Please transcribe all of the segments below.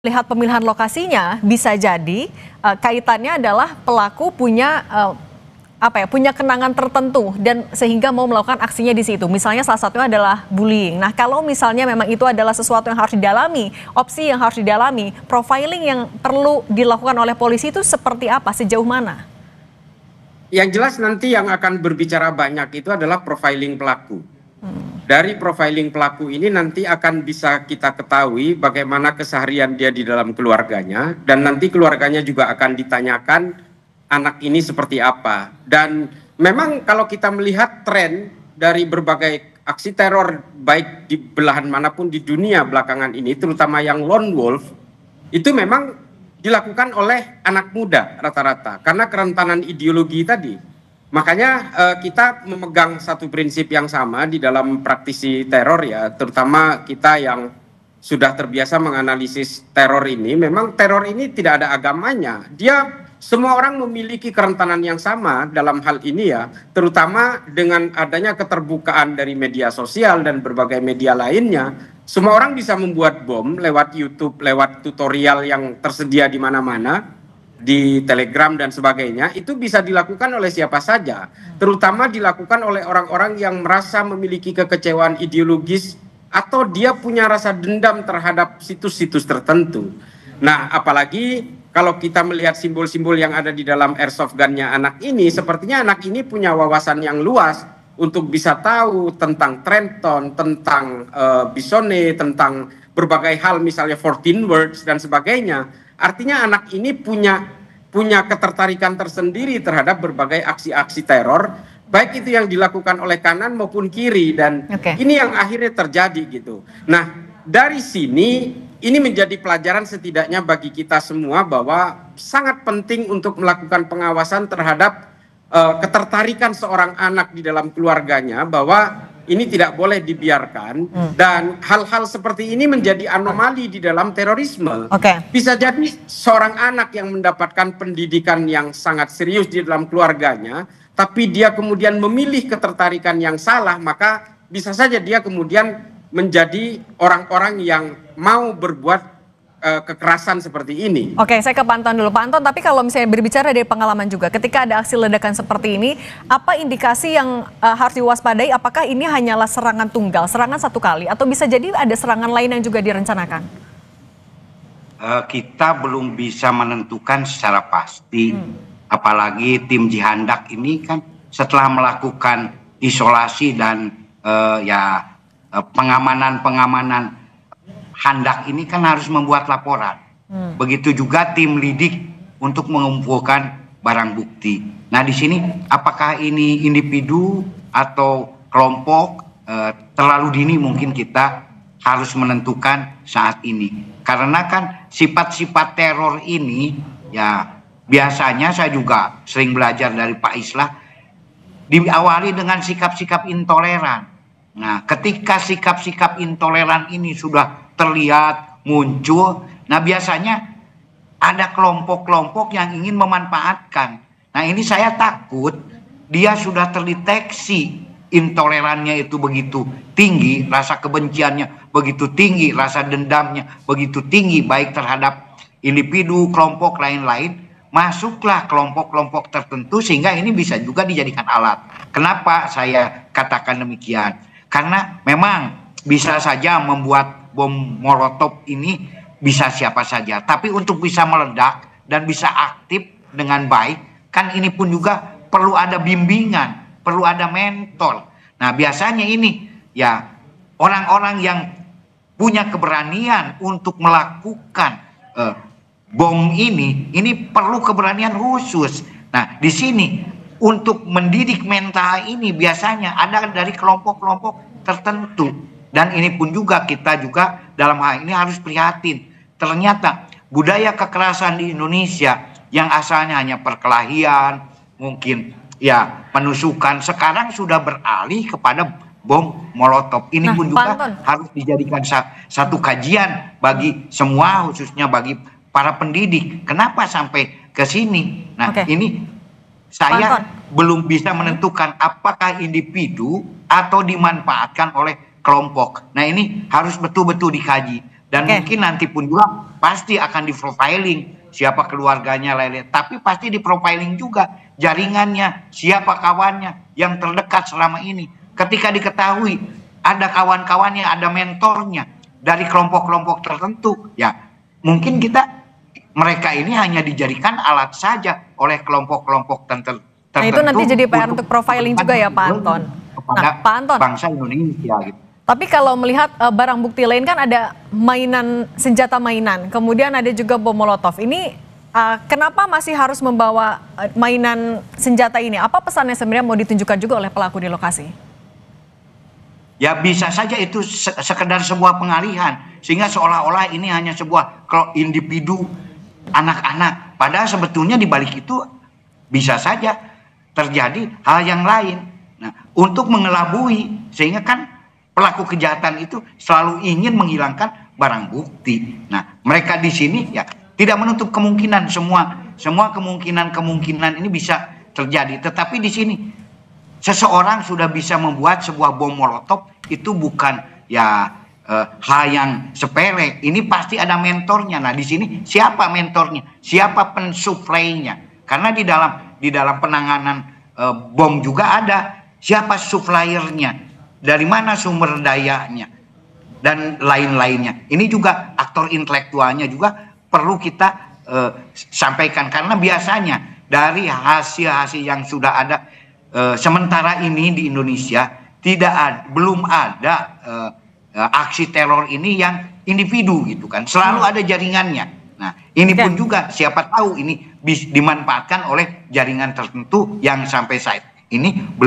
lihat pemilihan lokasinya bisa jadi kaitannya adalah pelaku punya punya kenangan tertentu dan sehingga mau melakukan aksinya di situ. Misalnya salah satunya adalah bullying. Nah, kalau misalnya memang itu adalah sesuatu yang harus didalami, opsi yang harus didalami, profiling yang perlu dilakukan oleh polisi itu seperti apa, sejauh mana? Yang jelas nanti yang akan berbicara banyak itu adalah profiling pelaku. Dari profiling pelaku ini nanti akan bisa kita ketahui bagaimana keseharian dia di dalam keluarganya, dan nanti keluarganya juga akan ditanyakan anak ini seperti apa. Dan memang kalau kita melihat tren dari berbagai aksi teror baik di belahan manapun di dunia belakangan ini, terutama yang lone wolf, itu memang dilakukan oleh anak muda rata-rata karena kerentanan ideologi tadi. Makanya kita memegang satu prinsip yang sama di dalam praktisi teror ya, terutama kita yang sudah terbiasa menganalisis teror ini. Memang teror ini tidak ada agamanya. Semua orang memiliki kerentanan yang sama dalam hal ini ya, terutama dengan adanya keterbukaan dari media sosial dan berbagai media lainnya. Semua orang bisa membuat bom lewat YouTube, lewat tutorial yang tersedia di mana-mana, di Telegram dan sebagainya. Itu bisa dilakukan oleh siapa saja, terutama dilakukan oleh orang-orang yang merasa memiliki kekecewaan ideologis atau dia punya rasa dendam terhadap situs-situs tertentu. Nah, apalagi kalau kita melihat simbol-simbol yang ada di dalam airsoft gun-nya anak ini, sepertinya anak ini punya wawasan yang luas untuk bisa tahu tentang Trenton, tentang Bisone, tentang berbagai hal, misalnya 14 words dan sebagainya. Artinya anak ini punya ketertarikan tersendiri terhadap berbagai aksi-aksi teror, baik itu yang dilakukan oleh kanan maupun kiri, dan ini yang akhirnya terjadi gitu. Nah, dari sini ini menjadi pelajaran setidaknya bagi kita semua bahwa sangat penting untuk melakukan pengawasan terhadap ketertarikan seorang anak di dalam keluarganya, bahwa ini tidak boleh dibiarkan, dan hal-hal seperti ini menjadi anomali di dalam terorisme. Bisa jadi seorang anak yang mendapatkan pendidikan yang sangat serius di dalam keluarganya, tapi dia kemudian memilih ketertarikan yang salah, maka bisa saja dia kemudian menjadi orang-orang yang mau berbuat kekerasan seperti ini. Oke, saya ke Pak Anton dulu. Pak Anton, tapi kalau misalnya berbicara dari pengalaman juga, ketika ada aksi ledakan seperti ini, apa indikasi yang harus diwaspadai? Apakah ini hanyalah serangan tunggal, serangan satu kali, atau bisa jadi ada serangan lain yang juga direncanakan? Kita belum bisa menentukan secara pasti. Apalagi tim Jihandak ini kan setelah melakukan isolasi dan pengamanan Handak ini kan harus membuat laporan. Begitu juga tim lidik untuk mengumpulkan barang bukti. Nah, di sini apakah ini individu atau kelompok, terlalu dini mungkin kita harus menentukan saat ini. Karena kan sifat-sifat teror ini ya biasanya saya juga sering belajar dari Pak Islah, diawali dengan sikap-sikap intoleran. Nah, ketika sikap-sikap intoleran ini sudah terlihat muncul, nah biasanya ada kelompok-kelompok yang ingin memanfaatkan. Nah, ini saya takut dia sudah terdeteksi intolerannya itu begitu tinggi, rasa kebenciannya begitu tinggi, rasa dendamnya begitu tinggi, baik terhadap individu, kelompok lain-lain, masuklah kelompok-kelompok tertentu sehingga ini bisa juga dijadikan alat. Kenapa saya katakan demikian? Karena memang bisa saja membuat bom molotov ini bisa siapa saja, tapi untuk bisa meledak dan bisa aktif dengan baik, kan ini pun juga perlu ada bimbingan, perlu ada mentor. Nah, biasanya ini ya orang-orang yang punya keberanian untuk melakukan bom ini perlu keberanian khusus. Nah, di sini untuk mendidik mental ini biasanya ada dari kelompok-kelompok tertentu. Dan ini pun juga kita juga dalam hal ini harus prihatin. Ternyata budaya kekerasan di Indonesia yang asalnya hanya perkelahian, mungkin ya penusukan, sekarang sudah beralih kepada bom molotov. Ini pun juga harus dijadikan satu kajian bagi semua, khususnya bagi para pendidik. Kenapa sampai ke sini? Nah, ini saya belum bisa menentukan apakah individu atau dimanfaatkan oleh kelompok. Nah, ini harus betul-betul dikaji. Dan mungkin nanti pun juga pasti akan di profiling siapa keluarganya lain-lain. Tapi pasti di profiling juga jaringannya, siapa kawannya yang terdekat selama ini. Ketika diketahui ada kawan-kawannya, ada mentornya dari kelompok-kelompok tertentu, ya mungkin mereka ini hanya dijadikan alat saja oleh kelompok-kelompok tertentu. Nah itu nanti jadi PR untuk profiling juga ya Pak Anton. Kepada Pak Anton, bangsa Indonesia gitu. Tapi kalau melihat barang bukti lain kan ada mainan, senjata mainan, kemudian ada juga bom molotov. Ini kenapa masih harus membawa mainan senjata ini? Apa pesannya sebenarnya mau ditunjukkan juga oleh pelaku di lokasi? Ya bisa saja itu sekedar sebuah pengalihan. Sehingga seolah-olah ini hanya sebuah individu anak-anak. Padahal sebetulnya di balik itu bisa saja terjadi hal yang lain. Nah, untuk mengelabui, sehingga kan pelaku kejahatan itu selalu ingin menghilangkan barang bukti. Nah, mereka di sini ya tidak menutup kemungkinan semua kemungkinan ini bisa terjadi. Tetapi di sini seseorang sudah bisa membuat sebuah bom molotov itu bukan hal yang sepele. Ini pasti ada mentornya. Nah, di sini siapa mentornya? Siapa pensuplainya? Karena di dalam penanganan bom juga ada siapa suppliernya, dari mana sumber dayanya, dan lain-lainnya. Ini juga aktor intelektualnya juga perlu kita sampaikan, karena biasanya dari hasil-hasil yang sudah ada sementara ini di Indonesia belum ada aksi teror ini yang individu gitu kan, selalu ada jaringannya. Nah, ini pun juga siapa tahu ini dimanfaatkan oleh jaringan tertentu yang sampai saat ini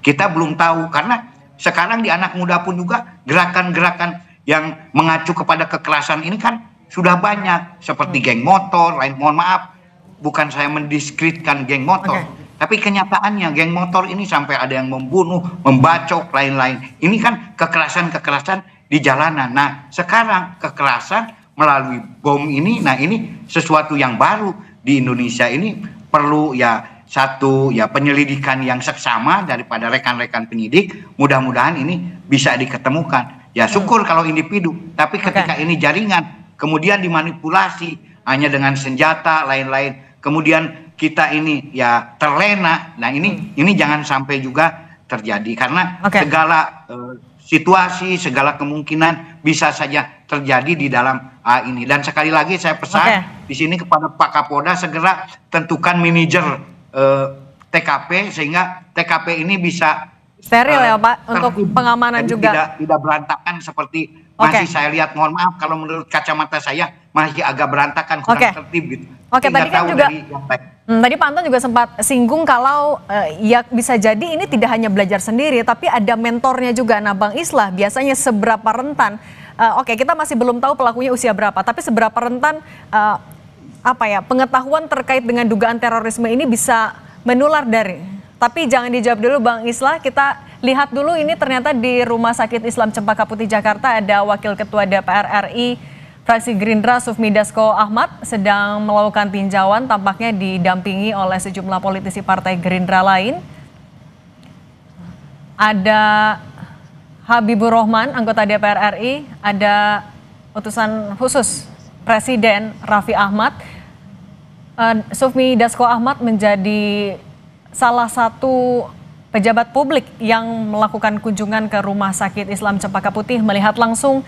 kita belum tahu, karena sekarang di anak muda pun juga gerakan-gerakan yang mengacu kepada kekerasan ini kan sudah banyak, seperti geng motor lain. Mohon maaf, bukan saya mendiskreditkan geng motor, tapi kenyataannya geng motor ini sampai ada yang membunuh, membacok, lain-lain. Ini kan kekerasan-kekerasan di jalanan. Nah, sekarang kekerasan melalui bom ini, nah ini sesuatu yang baru di Indonesia. Ini perlu satu penyelidikan yang seksama daripada rekan-rekan penyidik. Mudah-mudahan ini bisa diketemukan. Ya syukur kalau individu, tapi ketika ini jaringan, kemudian dimanipulasi hanya dengan senjata lain-lain, kemudian kita ini terlena. Nah ini jangan sampai juga terjadi, karena segala situasi, segala kemungkinan bisa saja terjadi di dalam ini. Dan sekali lagi saya pesan di sini kepada Pak Kapolda, segera tentukan manajer TKP sehingga TKP ini bisa steril ya Pak, untuk pengamanan juga. Tidak berantakan seperti masih saya lihat. Mohon maaf kalau menurut kacamata saya masih agak berantakan, kurang tertib gitu. Tadi kan juga tadi Pak Anton juga sempat singgung kalau ya bisa jadi ini tidak hanya belajar sendiri, tapi ada mentornya juga. Nah Bang Islah, biasanya seberapa rentan, kita masih belum tahu pelakunya usia berapa, tapi seberapa rentan pengetahuan terkait dengan dugaan terorisme ini bisa menular dari. Tapi jangan dijawab dulu Bang Islah, kita lihat dulu ini ternyata di Rumah Sakit Islam Cempaka Putih Jakarta ada Wakil Ketua DPR RI fraksi Gerindra Sufmi Dasko Ahmad sedang melakukan tinjauan, tampaknya didampingi oleh sejumlah politisi partai Gerindra lain. Ada Habibur Rahman, anggota DPR RI, ada utusan khusus Presiden Raffi Ahmad. Sufmi Dasko Ahmad menjadi salah satu pejabat publik yang melakukan kunjungan ke Rumah Sakit Islam Cempaka Putih melihat langsung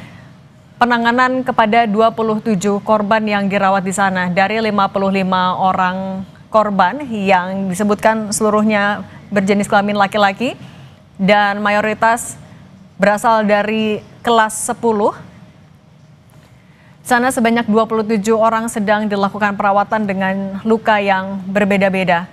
penanganan kepada 27 korban yang dirawat di sana. Dari 55 orang korban yang disebutkan seluruhnya berjenis kelamin laki-laki dan mayoritas berasal dari kelas 10. Sana sebanyak 27 orang sedang dilakukan perawatan dengan luka yang berbeda-beda.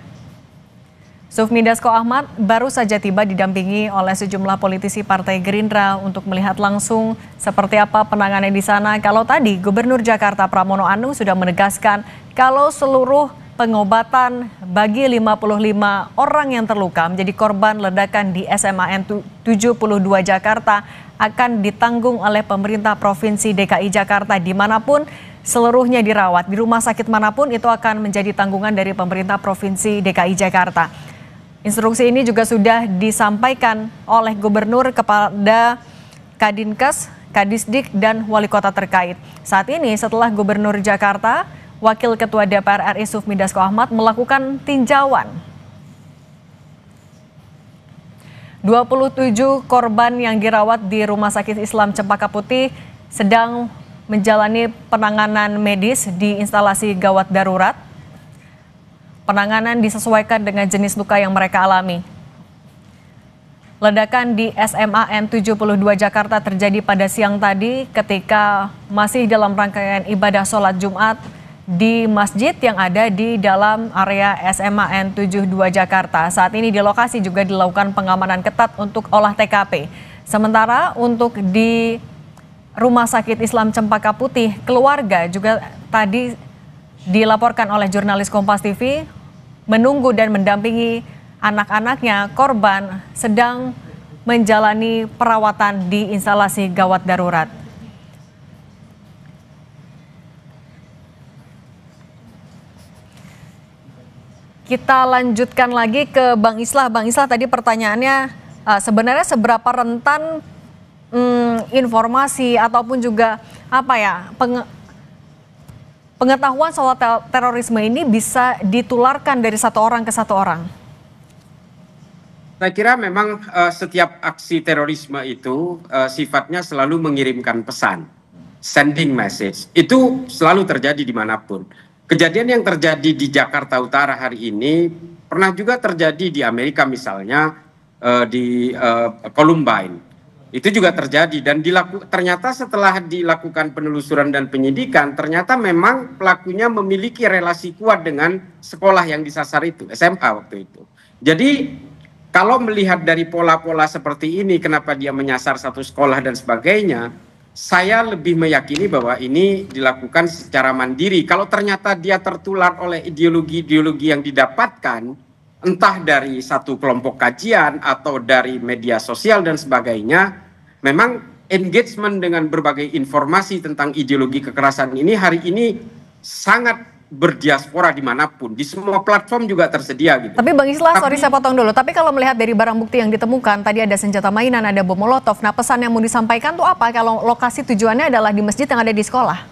Sufmi Dasko Ahmad baru saja tiba didampingi oleh sejumlah politisi Partai Gerindra untuk melihat langsung seperti apa penanganan di sana. Kalau tadi Gubernur Jakarta Pramono Anung sudah menegaskan kalau seluruh pengobatan bagi 55 orang yang terluka menjadi korban ledakan di SMAN 72 Jakarta akan ditanggung oleh pemerintah Provinsi DKI Jakarta dimanapun seluruhnya dirawat. Di rumah sakit manapun itu akan menjadi tanggungan dari pemerintah Provinsi DKI Jakarta. Instruksi ini juga sudah disampaikan oleh Gubernur kepada Kadinkes Kadisdik, dan wali kota terkait. Saat ini setelah Gubernur Jakarta, Wakil Ketua DPR RI Sufmi Dasko Ahmad melakukan tinjauan. 27 korban yang dirawat di Rumah Sakit Islam Cempaka Putih sedang menjalani penanganan medis di instalasi gawat darurat. Penanganan disesuaikan dengan jenis luka yang mereka alami. Ledakan di SMAN 72 Jakarta terjadi pada siang tadi ketika masih dalam rangkaian ibadah sholat Jumat di masjid yang ada di dalam area SMAN 72 Jakarta. Saat ini di lokasi juga dilakukan pengamanan ketat untuk olah TKP. Sementara untuk di Rumah Sakit Islam Cempaka Putih, keluarga juga tadi dilaporkan oleh jurnalis Kompas TV menunggu dan mendampingi anak-anaknya korban sedang menjalani perawatan di instalasi gawat darurat. Kita lanjutkan lagi ke Bang Islah. Bang Islah, tadi pertanyaannya sebenarnya seberapa rentan informasi ataupun juga pengetahuan soal terorisme ini bisa ditularkan dari satu orang ke satu orang? Saya kira memang setiap aksi terorisme itu sifatnya selalu mengirimkan pesan, sending message. Itu selalu terjadi dimanapun. Kejadian yang terjadi di Jakarta Utara hari ini pernah juga terjadi di Amerika misalnya di Columbine. Itu juga terjadi dan ternyata setelah dilakukan penelusuran dan penyidikan, ternyata memang pelakunya memiliki relasi kuat dengan sekolah yang disasar itu, SMA waktu itu. Jadi kalau melihat dari pola-pola seperti ini, kenapa dia menyasar satu sekolah dan sebagainya, saya lebih meyakini bahwa ini dilakukan secara mandiri. Kalau ternyata dia tertular oleh ideologi-ideologi yang didapatkan, entah dari satu kelompok kajian atau dari media sosial dan sebagainya, memang engagement dengan berbagai informasi tentang ideologi kekerasan ini hari ini sangat berdiaspora dimanapun, di semua platform juga tersedia gitu. Tapi Bang Islah, sorry saya potong dulu, tapi kalau melihat dari barang bukti yang ditemukan, tadi ada senjata mainan, ada bom molotov, nah pesan yang mau disampaikan tuh apa kalau lokasi tujuannya adalah di masjid yang ada di sekolah?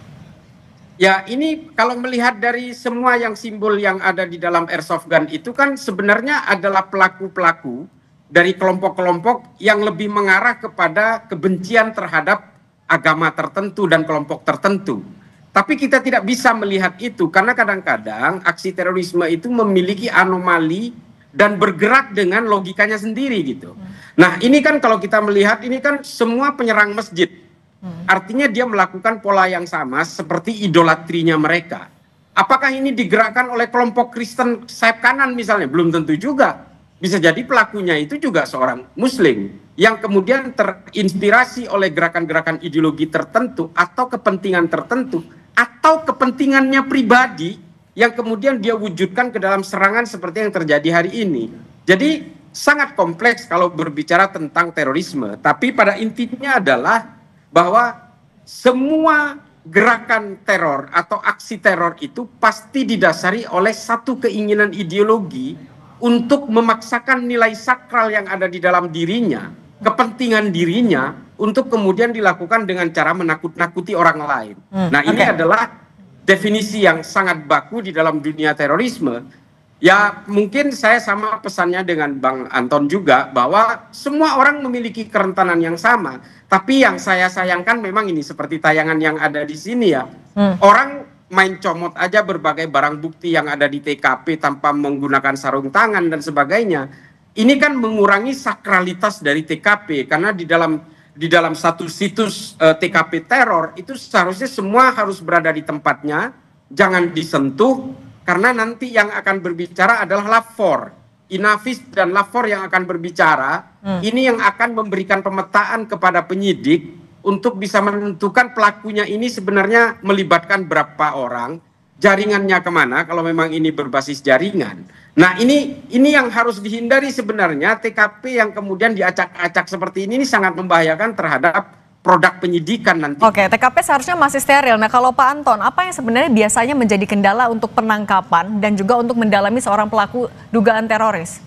Ya ini kalau melihat dari semua yang simbol yang ada di dalam airsoft gun itu kan sebenarnya adalah pelaku-pelaku dari kelompok-kelompok yang lebih mengarah kepada kebencian terhadap agama tertentu dan kelompok tertentu. Tapi kita tidak bisa melihat itu karena kadang-kadang aksi terorisme itu memiliki anomali dan bergerak dengan logikanya sendiri gitu. Nah ini kan kalau kita melihat ini kan semua penyerang masjid. Artinya dia melakukan pola yang sama seperti idolatrinya mereka. Apakah ini digerakkan oleh kelompok Kristen sayap kanan misalnya? Belum tentu juga. Bisa jadi pelakunya itu juga seorang muslim yang kemudian terinspirasi oleh gerakan-gerakan ideologi tertentu atau kepentingan tertentu atau kepentingannya pribadi yang kemudian dia wujudkan ke dalam serangan seperti yang terjadi hari ini. Jadi sangat kompleks kalau berbicara tentang terorisme, tapi pada intinya adalah bahwa semua gerakan teror atau aksi teror itu pasti didasari oleh satu keinginan ideologi untuk memaksakan nilai sakral yang ada di dalam dirinya, kepentingan dirinya, untuk kemudian dilakukan dengan cara menakut-nakuti orang lain. Nah ini adalah definisi yang sangat baku di dalam dunia terorisme. Ya mungkin saya sama pesannya dengan Bang Anton juga, bahwa semua orang memiliki kerentanan yang sama. Tapi yang saya sayangkan memang ini seperti tayangan yang ada di sini ya. Orang main comot aja berbagai barang bukti yang ada di TKP tanpa menggunakan sarung tangan dan sebagainya. Ini kan mengurangi sakralitas dari TKP karena di dalam satu situs TKP teror itu seharusnya semua harus berada di tempatnya, jangan disentuh karena nanti yang akan berbicara adalah lapor. Inavis dan lapor yang akan berbicara, ini yang akan memberikan pemetaan kepada penyidik untuk bisa menentukan pelakunya ini sebenarnya melibatkan berapa orang, jaringannya kemana kalau memang ini berbasis jaringan. Nah ini yang harus dihindari sebenarnya. TKP yang kemudian diacak-acak seperti ini sangat membahayakan terhadap produk penyidikan nanti. Oke, TKP seharusnya masih steril. Nah kalau Pak Anton, apa yang sebenarnya biasanya menjadi kendala untuk penangkapan dan juga untuk mendalami seorang pelaku dugaan teroris?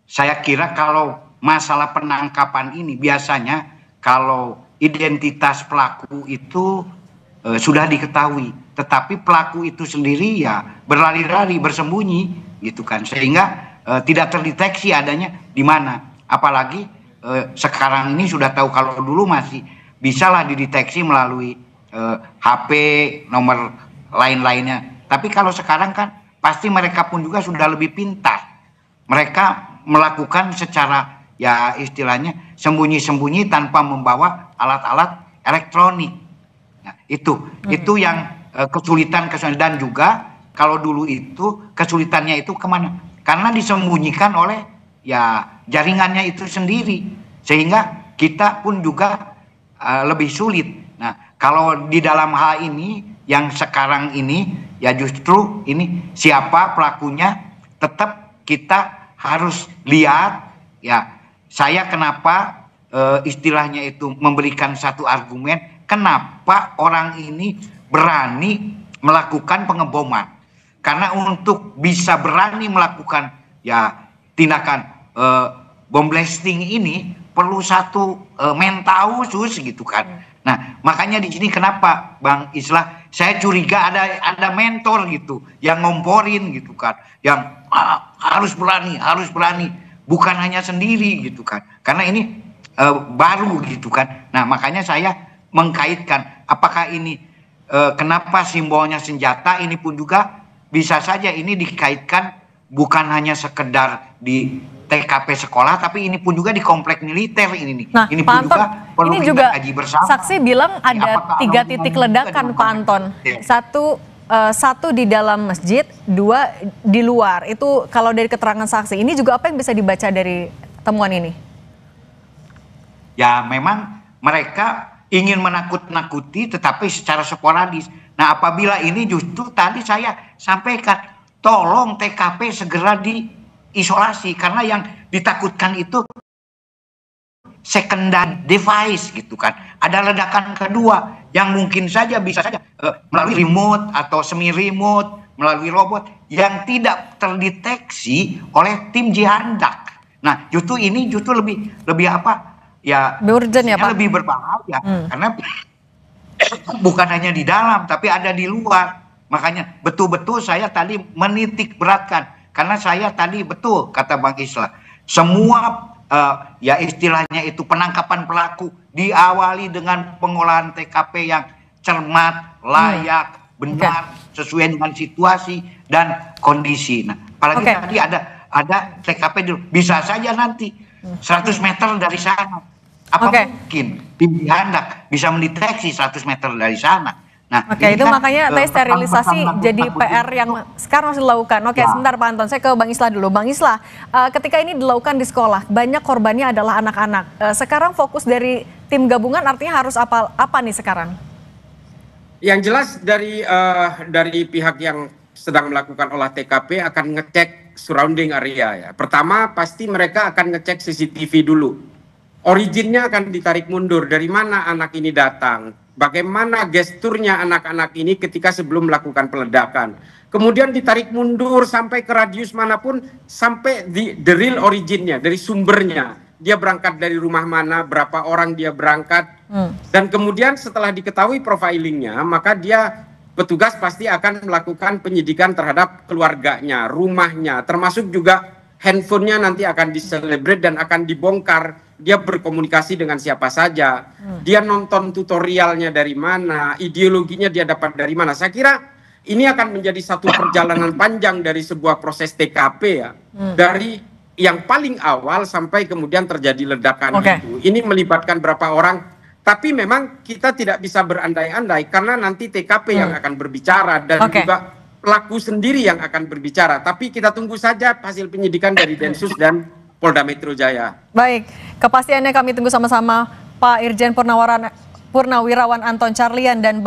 Saya kira kalau masalah penangkapan ini biasanya kalau identitas pelaku itu sudah diketahui, tetapi pelaku itu sendiri ya berlari-lari, bersembunyi gitu kan, sehingga tidak terdeteksi adanya di mana. Apalagi sekarang ini sudah tahu, kalau dulu masih bisalah dideteksi melalui HP, nomor lain-lainnya. Tapi kalau sekarang kan pasti mereka pun juga sudah lebih pintar. Mereka melakukan secara ya istilahnya sembunyi-sembunyi tanpa membawa alat-alat elektronik. Nah, itu yang kesulitan dan juga kalau dulu itu kesulitannya itu kemana? Karena disembunyikan oleh ya jaringannya itu sendiri, sehingga kita pun juga lebih sulit. Nah, kalau di dalam hal ini yang sekarang ini ya justru ini siapa pelakunya tetap kita harus lihat ya. Saya kenapa istilahnya itu memberikan satu argumen kenapa orang ini berani melakukan pengeboman. Karena untuk bisa berani melakukan ya tindakan bom blasting ini perlu satu mental khusus gitu kan. Nah, makanya di sini kenapa Bang Islah saya curiga ada mentor gitu yang ngomporin gitu kan. Yang harus berani, bukan hanya sendiri gitu kan. Karena ini baru gitu kan. Nah, makanya saya mengkaitkan apakah ini kenapa simbolnya senjata, ini pun juga bisa saja ini dikaitkan bukan hanya sekedar di TKP sekolah, tapi ini pun juga di komplek militer ini nih. Nah, ini Pak pun Anton, juga perlu ini kita juga kaji bersama. Saksi bilang ada 3 titik ledakan, Pak Anton. Satu di dalam masjid, 2 di luar. Itu kalau dari keterangan saksi, ini juga apa yang bisa dibaca dari temuan ini? Ya memang mereka ingin menakut-nakuti tetapi secara sporadis. Nah, apabila ini justru tadi saya sampaikan, tolong TKP segera diisolasi karena yang ditakutkan itu secondary device gitu kan. Ada ledakan kedua yang mungkin saja bisa saja melalui remote atau semi remote, melalui robot yang tidak terdeteksi oleh tim jihandak. Nah, justru ini justru lebih apa? Ya, urgent ya, Pak? Lebih berbahaya karena bukan hanya di dalam tapi ada di luar. Makanya betul-betul saya tadi menitik beratkan karena saya tadi betul kata Bang Islah, semua ya istilahnya itu penangkapan pelaku diawali dengan pengolahan TKP yang cermat, layak, benar, sesuai dengan situasi dan kondisi. Nah, apalagi tadi ada TKP dulu, bisa saja nanti 100 meter dari sana. Apa mungkin tim jihandak bisa mendeteksi 100 meter dari sana? Nah, itu kan, makanya sterilisasi jadi PR yang sekarang harus dilakukan. Sebentar Pak Anton, saya ke Bang Islah dulu. Bang Islah, ketika ini dilakukan di sekolah, banyak korbannya adalah anak-anak. Sekarang fokus dari tim gabungan artinya harus apa nih sekarang? Yang jelas dari pihak yang sedang melakukan olah TKP akan ngecek surrounding area ya. Pertama pasti mereka akan ngecek CCTV dulu. Originnya akan ditarik mundur, dari mana anak ini datang, bagaimana gesturnya anak-anak ini ketika sebelum melakukan peledakan. Kemudian ditarik mundur sampai ke radius manapun, sampai the real originnya, dari sumbernya. Dia berangkat dari rumah mana, berapa orang dia berangkat. Dan kemudian setelah diketahui profilingnya, maka petugas pasti akan melakukan penyidikan terhadap keluarganya, rumahnya, termasuk juga handphonenya nanti akan diselebrate dan akan dibongkar. Dia berkomunikasi dengan siapa saja, dia nonton tutorialnya dari mana, ideologinya dia dapat dari mana. Saya kira ini akan menjadi satu perjalanan panjang dari sebuah proses TKP ya, dari yang paling awal sampai kemudian terjadi ledakan itu. Ini melibatkan berapa orang, tapi memang kita tidak bisa berandai-andai karena nanti TKP yang akan berbicara dan juga pelaku sendiri yang akan berbicara. Tapi kita tunggu saja hasil penyidikan dari Densus dan Polda Metro Jaya. Baik, kepastiannya kami tunggu sama-sama Pak Irjen Purnawirawan Anton Carlyan dan